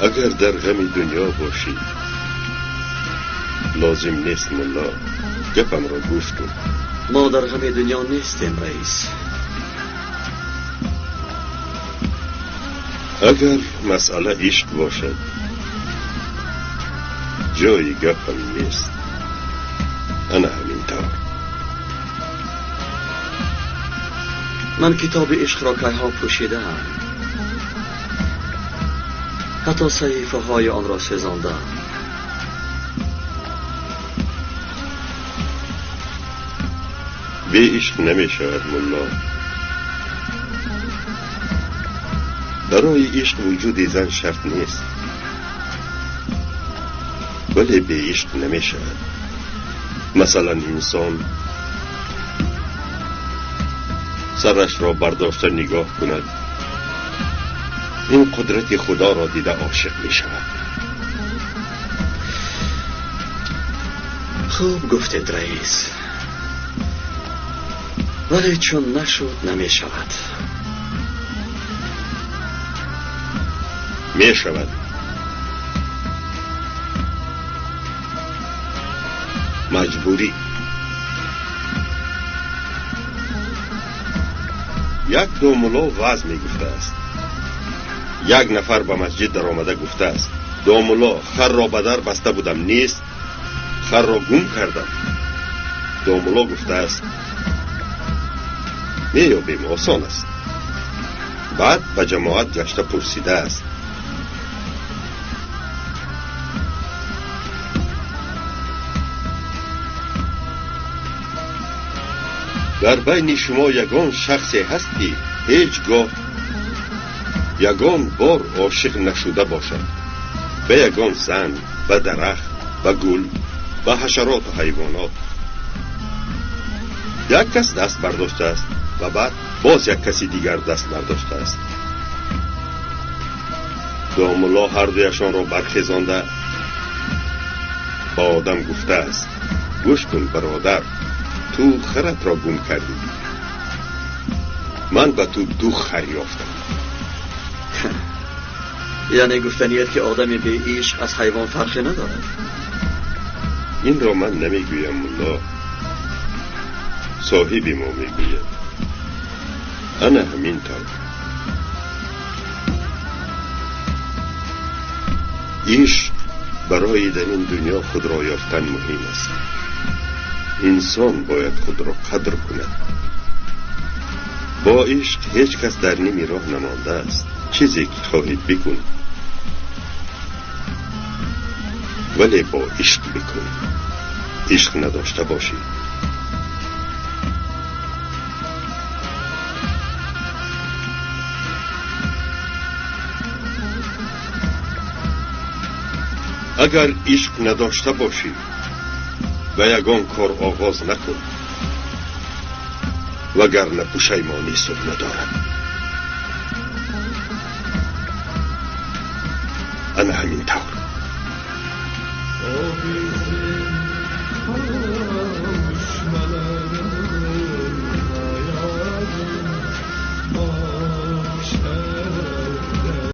اگر در غم دنیا باشی لازم نیست ملا گپم را گوش کن. ما در غم دنیا نیستیم رئیس. اگر مسئله عشق باشد جای گپم نیست. انا همینطور. من کتاب عشق را که ها پوشیدم، حتی صحیفه های آن را سوزاندم. بی عشق نمی شود ملا. برای عشق وجود زن شرط نیست، ولی بی عشق نمی شود. مثلا انسان سرش را برداشته نگاه کند، این قدرت خدا را دیده عاشق می شود. خوب گفتید رئیس، ولی چون نشد نمی شود. می شود. مجبوری. یک دو ملا وعظ می گفته است. یک نفر به مسجد در آمده گفته است دو ملا خر را به در بسته بودم نیست، خر را گم کردم. دو ملا گفته است می یابیم آسان است. بعد به جماعت گشته پرسیده است در بین شما یگان شخصی هست که هیچگاه یگان بار عاشق نشده باشد به یگان زن، به درخت، به گل، به حشرات و حیوانات. یک کس دست برداشته است و بعد باز یک کسی دیگر دست برداشته است. دو ملا هر دویشان را برخیزانده با آدم گفته است گوش کن برادر، تو خرت را گم کردی، من به تو دو خر یافتم. یعنی گفتنیت که آدم به عشق از حیوان فرقی ندارد. این را من نمیگویم ملا، صاحب ما میگوید. انا همینطور. عشق برای در این دنیا خود را یافتن مهم است. انسان باید خود را قدر کند. با عشق هیچ کس در نیم راه نمانده است. چیزی که خواهید بکن، ولی با عشق بکن. عشق نداشته باشی. اگر عشق نداشته باشی و یگان کار آغاز نکن، وگرنه پشیمانی سود ندارد. انا همینطور.